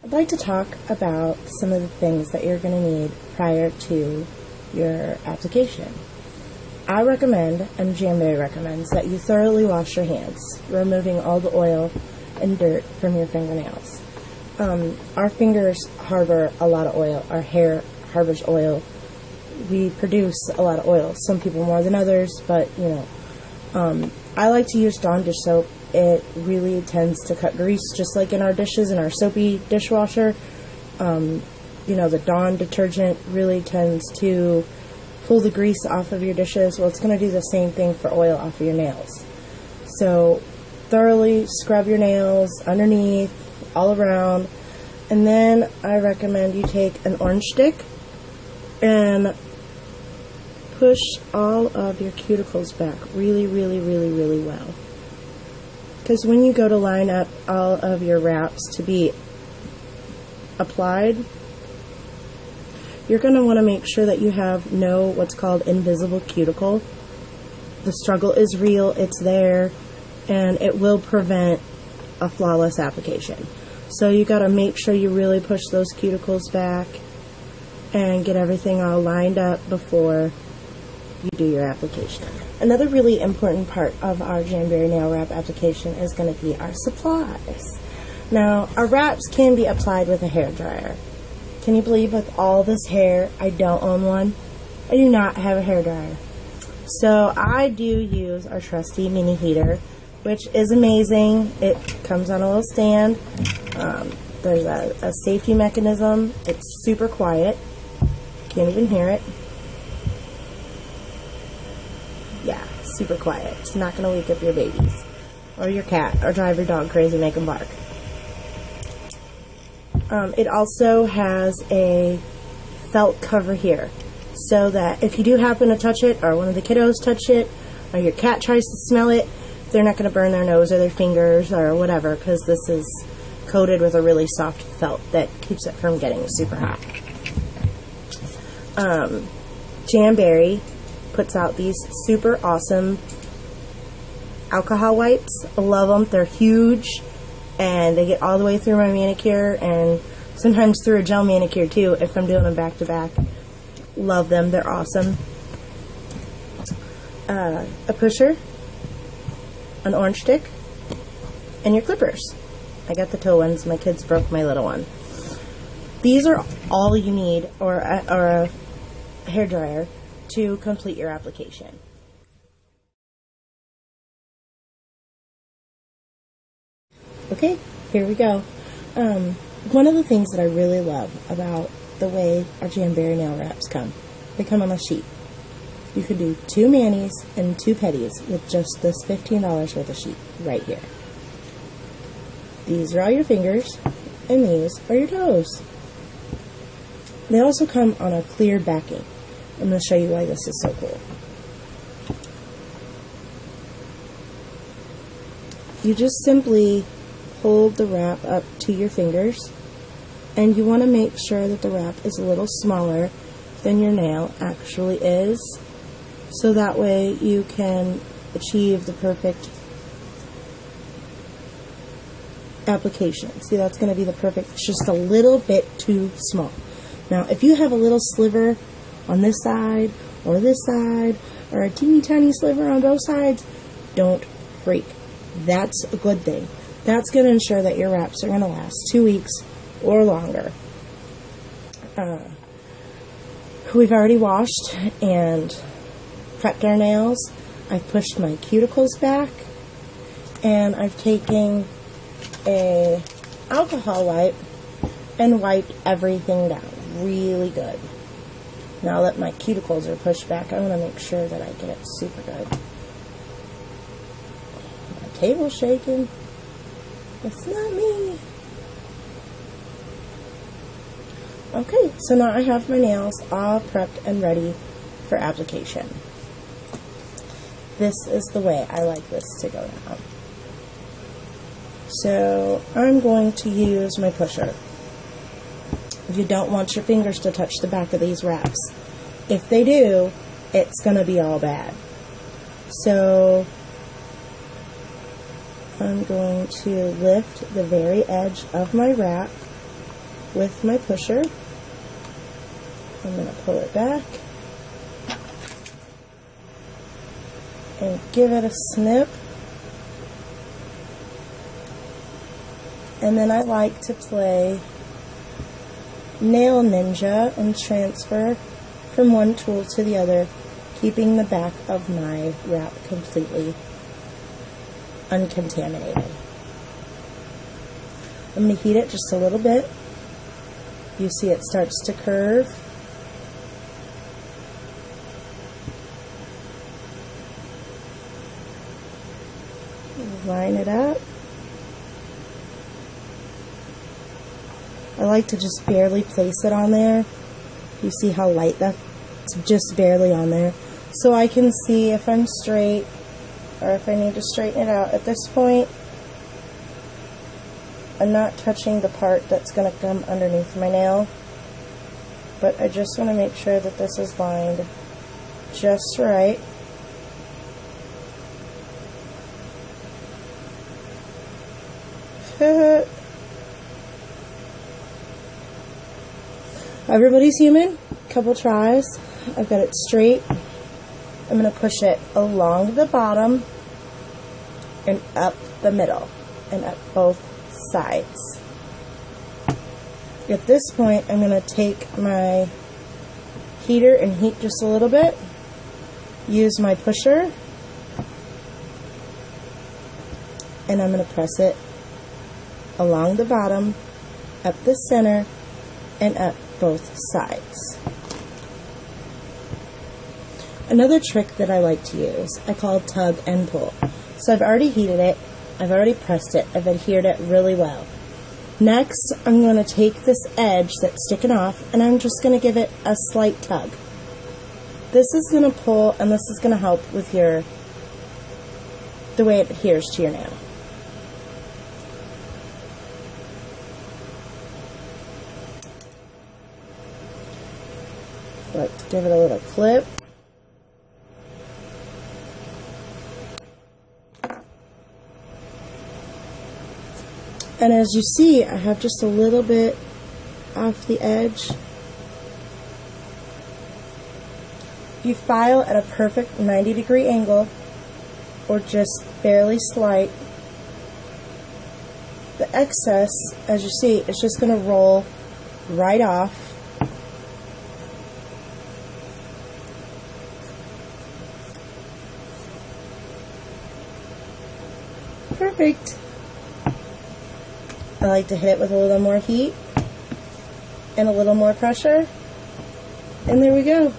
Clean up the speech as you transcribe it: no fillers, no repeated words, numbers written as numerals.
I'd like to talk about some of the things that you're going to need prior to your application. I recommend, and Jamberry recommends, that you thoroughly wash your hands, removing all the oil and dirt from your fingernails. Our fingers harbor a lot of oil. Our hair harbors oil. We produce a lot of oil. Some people more than others, but you know. I like to use Dawn dish soap. It really tends to cut grease, just like in our dishes, in our soapy dishwasher. You know, the Dawn detergent really tends to pull the grease off of your dishes. Well, it's going to do the same thing for oil off of your nails. So thoroughly scrub your nails underneath, all around, and then I recommend you take an orange stick and push all of your cuticles back really, really, really, really well. Because when you go to line up all of your wraps to be applied, you're going to want to make sure that you have no what's called invisible cuticle. The struggle is real, it's there, and it will prevent a flawless application. So you got to make sure you really push those cuticles back and get everything all lined up before you do your application. Another really important part of our Jamberry nail wrap application is going to be our supplies. Now, our wraps can be applied with a hair dryer. Can you believe with all this hair, I don't own one? I do not have a hair dryer. So I do use our trusty mini heater, which is amazing. It comes on a little stand. There's a safety mechanism. It's super quiet. Can't even hear it. Yeah, super quiet. It's not going to wake up your babies or your cat or drive your dog crazy, make them bark. It also has a felt cover here, so that if you do happen to touch it, or one of the kiddos touch it, or your cat tries to smell it, they're not going to burn their nose or their fingers or whatever, because this is coated with a really soft felt that keeps it from getting super hot. Jamberry puts out these super awesome alcohol wipes. I love them. They're huge, and they get all the way through my manicure, and sometimes through a gel manicure too if I'm doing them back to back. Love them. They're awesome. A pusher, an orange stick, and your clippers. I got the toe ones. My kids broke my little one. These are all you need, or a hair dryer, to complete your application. Okay, here we go. One of the things that I really love about the way our Jamberry nail wraps come, they come on a sheet. You can do 2 manis and 2 petties with just this $15 worth of sheet right here. These are all your fingers, and these are your toes. They also come on a clear backing. I'm going to show you why this is so cool. You just simply hold the wrap up to your fingers, and you want to make sure that the wrap is a little smaller than your nail actually is, so that way you can achieve the perfect application. See, that's going to be the perfect, it's just a little bit too small. Now, if you have a little sliver on this side, or this side, or a teeny tiny sliver on both sides, don't freak. That's a good thing. That's going to ensure that your wraps are going to last 2 weeks or longer. We've already washed and prepped our nails. I've pushed my cuticles back, and I've taken a alcohol wipe and wiped everything down really good. Now that my cuticles are pushed back, I want to make sure that I get it super good. My table's shaking. It's not me. Okay, so now I have my nails all prepped and ready for application. This is the way I like this to go down. So I'm going to use my pusher. You don't want your fingers to touch the back of these wraps. If they do, it's going to be all bad. So I'm going to lift the very edge of my wrap with my pusher. I'm going to pull it back and give it a snip. And then I like to play Nail Ninja and transfer from one tool to the other, keeping the back of my wrap completely uncontaminated. I'm going to heat it just a little bit. You see it starts to curve. Line it up. I like to just barely place it on there. You see how light that's just barely on there. So I can see if I'm straight or if I need to straighten it out. At this point, I'm not touching the part that's going to come underneath my nail, but I just want to make sure that this is lined just right. Everybody's human. Couple tries. I've got it straight. I'm going to push it along the bottom and up the middle and up both sides. At this point, I'm going to take my heater and heat just a little bit. Use my pusher, and I'm going to press it along the bottom, up the center, and up both sides. Another trick that I like to use, I call tug and pull. So I've already heated it, I've already pressed it, I've adhered it really well. Next, I'm going to take this edge that's sticking off and I'm just going to give it a slight tug. This is going to pull and this is going to help with the way it adheres to your nail. Like to give it a little clip. And as you see, I have just a little bit off the edge. You file at a perfect 90-degree angle or just barely slight. The excess, as you see, is just going to roll right off. Perfect. I like to hit it with a little more heat and a little more pressure. And there we go.